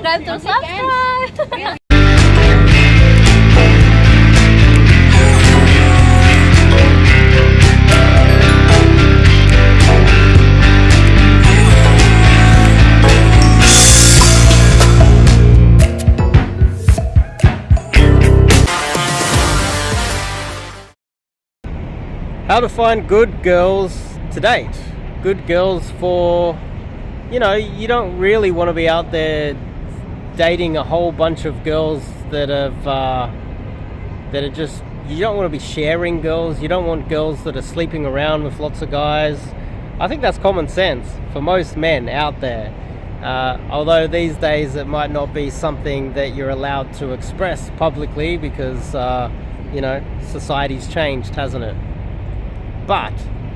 forget to subscribe. How to find good girls to date. Good girls for, you know, you don't really want to be out there dating a whole bunch of girls that are just, you don't want to be sharing girls. You don't want girls that are sleeping around with lots of guys. I think that's common sense for most men out there. Although these days it might not be something that you're allowed to express publicly because, you know, society's changed, hasn't it? But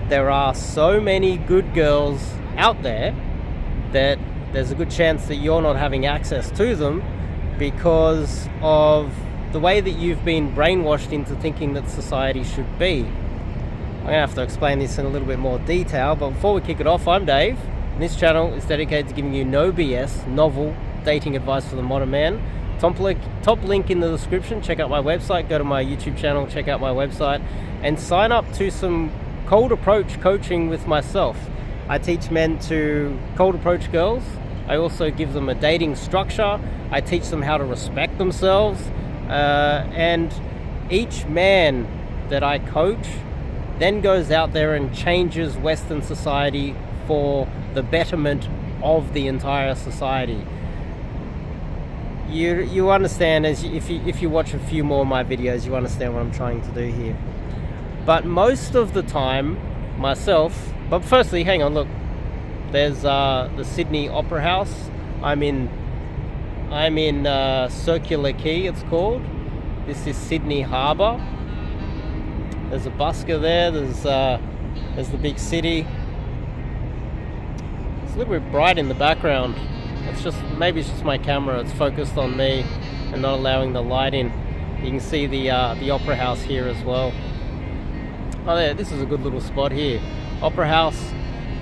there are so many good girls out there that there's a good chance that you're not having access to them because of the way that you've been brainwashed into thinking that society should be. I'm going to have to explain this in a little bit more detail, but before we kick it off, I'm Dave, and this channel is dedicated to giving you no BS, novel dating advice for the modern man. Top link in the description. Check out my website, go to my YouTube channel, check out my website, and sign up to some cold approach coaching with myself. I teach men to cold approach girls. I also give them a dating structure. I teach them how to respect themselves. And each man that I coach then goes out there and changes Western society for the betterment of the entire society. You understand, if you watch a few more of my videos, you understand what I'm trying to do here. But most of the time, myself, but firstly, hang on, look, there's the Sydney Opera House. I'm in Circular Quay, it's called. This is Sydney Harbour. There's a busker there, there's the big city. It's a little bit bright in the background. Maybe it's just my camera, it's focused on me and not allowing the light in. You can see the Opera House here as well. Oh yeah, this is a good little spot here. Opera House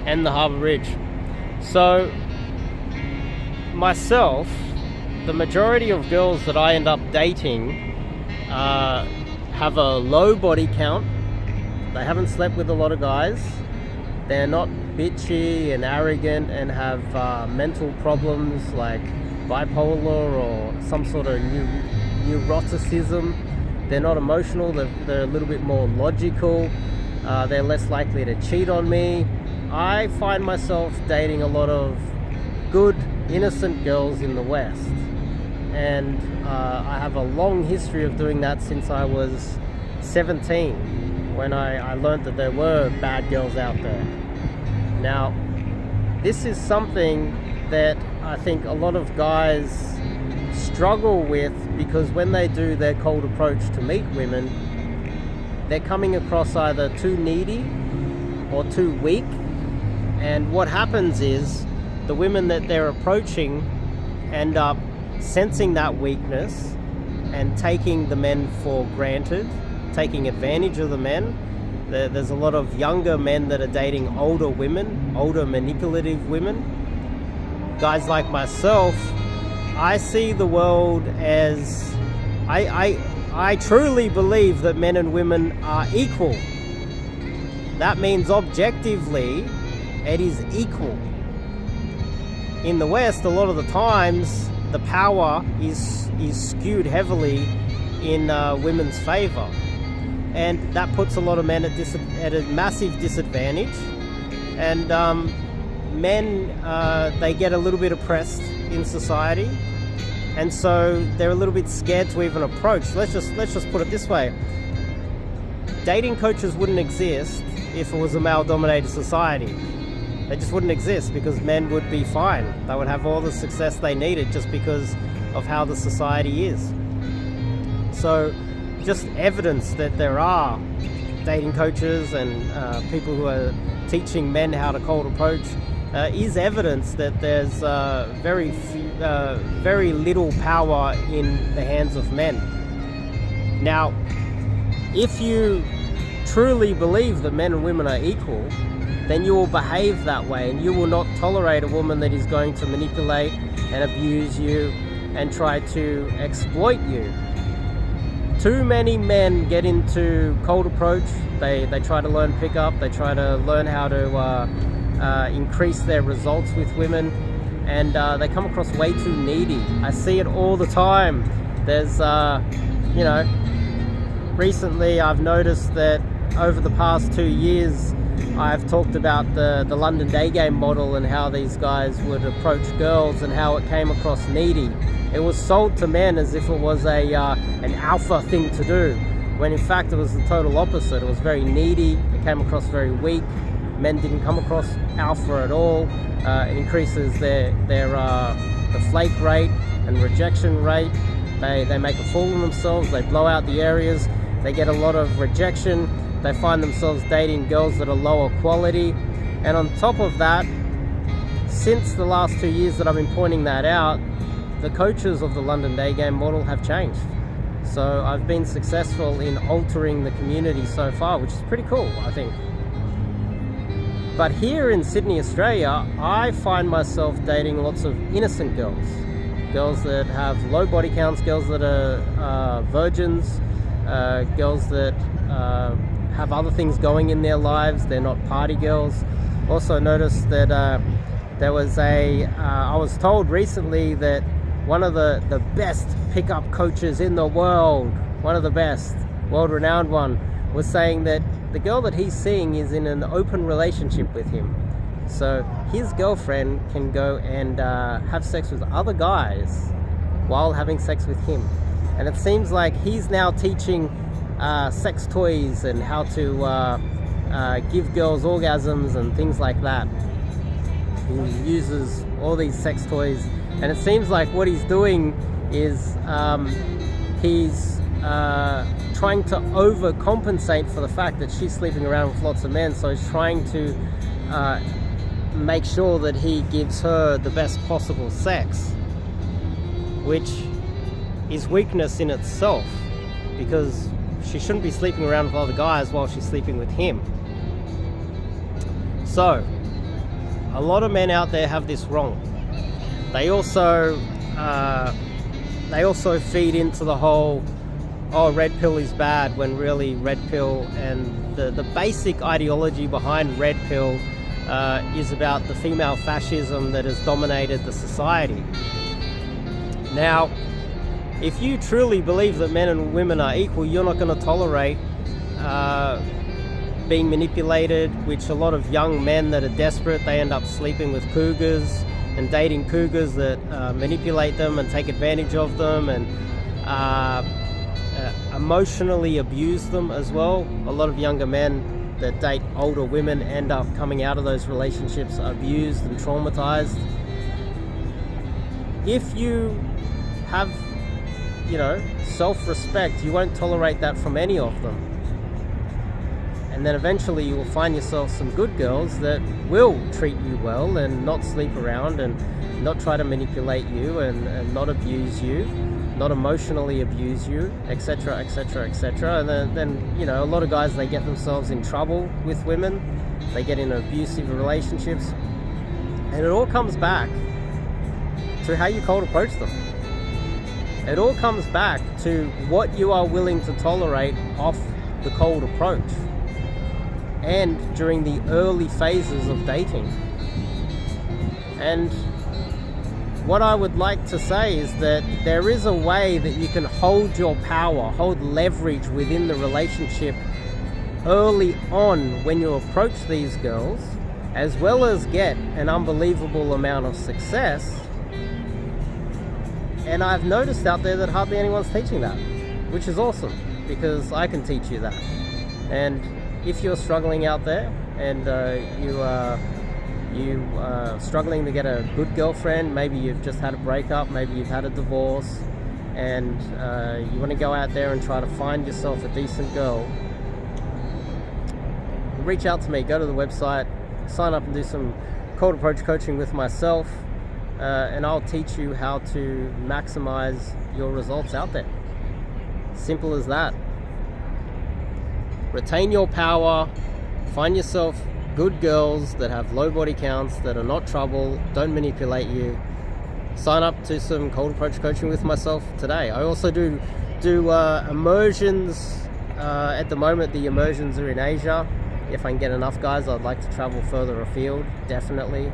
and the Harbour Bridge. So, myself, the majority of girls that I end up dating have a low body count. They haven't slept with a lot of guys. They're not bitchy and arrogant and have mental problems like bipolar or some sort of neuroticism. They're not emotional, they're a little bit more logical. They're less likely to cheat on me. I find myself dating a lot of good, innocent girls in the West. And I have a long history of doing that since I was 17, when I learned that there were bad girls out there. Now, this is something that I think a lot of guys struggle with, because when they do their cold approach to meet women, they're coming across either too needy or too weak. And what happens is the women that they're approaching end up sensing that weakness and taking the men for granted, taking advantage of the men. There's a lot of younger men that are dating older women, older manipulative women. Guys like myself, I see the world as, I truly believe that men and women are equal. That means objectively, it is equal. In the West, a lot of the times, the power is skewed heavily in women's favor. And that puts a lot of men at a massive disadvantage. And men, they get a little bit oppressed in society. And so they're a little bit scared to even approach. Let's just put it this way. Dating coaches wouldn't exist if it was a male-dominated society. They just wouldn't exist, because men would be fine. They would have all the success they needed just because of how the society is. So just evidence that there are dating coaches and people who are teaching men how to cold approach is evidence that there's very little power in the hands of men. Now, if you truly believe that men and women are equal, then you will behave that way, and you will not tolerate a woman that is going to manipulate and abuse you and try to exploit you. Too many men get into cold approach. They try to learn pickup. They try to learn how to increase their results with women, and they come across way too needy. I see it all the time. There's, you know, recently I've noticed that over the past 2 years, I've talked about the London Daygame model and how these guys would approach girls and how it came across needy. It was sold to men as if it was an alpha thing to do, when in fact it was the total opposite. It was very needy. It came across very weak. Men didn't come across alpha at all. It increases the flake rate and rejection rate. They make a fool of themselves. They blow out the areas. They get a lot of rejection. They find themselves dating girls that are lower quality. And on top of that, since the last 2 years that I've been pointing that out, the coaches of the London Daygame model have changed. So I've been successful in altering the community so far, which is pretty cool, I think. But here in Sydney, Australia, I find myself dating lots of innocent girls. Girls that have low body counts, girls that are virgins, girls that have other things going in their lives. They're not party girls. Also noticed that there was I was told recently that one of the best pickup coaches in the world, one of the best, world-renowned one, was saying that the girl that he's seeing is in an open relationship with him. So his girlfriend can go and have sex with other guys while having sex with him. And it seems like he's now teaching sex toys and how to give girls orgasms and things like that. He uses all these sex toys, and it seems like what he's doing is he's trying to overcompensate for the fact that she's sleeping around with lots of men. So he's trying to make sure that he gives her the best possible sex, which is weakness in itself, because she shouldn't be sleeping around with other guys while she's sleeping with him. So a lot of men out there have this wrong. They also feed into the whole, oh, red pill is bad, when really red pill and the basic ideology behind red pill is about the female fascism that has dominated the society. Now, if you truly believe that men and women are equal, you're not going to tolerate being manipulated, which a lot of young men that are desperate, they end up sleeping with cougars and dating cougars that manipulate them and take advantage of them and emotionally abuse them as well. A lot of younger men that date older women end up coming out of those relationships abused and traumatized. If you have, you know, self-respect, you won't tolerate that from any of them. And then eventually you will find yourself some good girls that will treat you well and not sleep around and not try to manipulate you and not abuse you, not emotionally abuse you, etc., etc., etc. And then, you know, a lot of guys, they get themselves in trouble with women. They get in abusive relationships. And it all comes back to how you cold approach them. It all comes back to what you are willing to tolerate off the cold approach and during the early phases of dating. And what I would like to say is that there is a way that you can hold your power, hold leverage within the relationship early on when you approach these girls, as well as get an unbelievable amount of success. And I've noticed out there that hardly anyone's teaching that, which is awesome, because I can teach you that. And if you're struggling out there and you are struggling to get a good girlfriend, maybe you've just had a breakup, maybe you've had a divorce, and you want to go out there and try to find yourself a decent girl, reach out to me. Go to the website, sign up and do some cold approach coaching with myself, and I'll teach you how to maximize your results out there. Simple as that. Retain your power, find yourself good girls that have low body counts, that are not trouble, don't manipulate you, sign up to some cold approach coaching with myself today. I also do immersions. At the moment, the immersions are in Asia. If I can get enough guys, I'd like to travel further afield, definitely.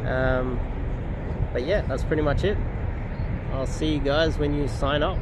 But yeah, that's pretty much it. I'll see you guys when you sign up.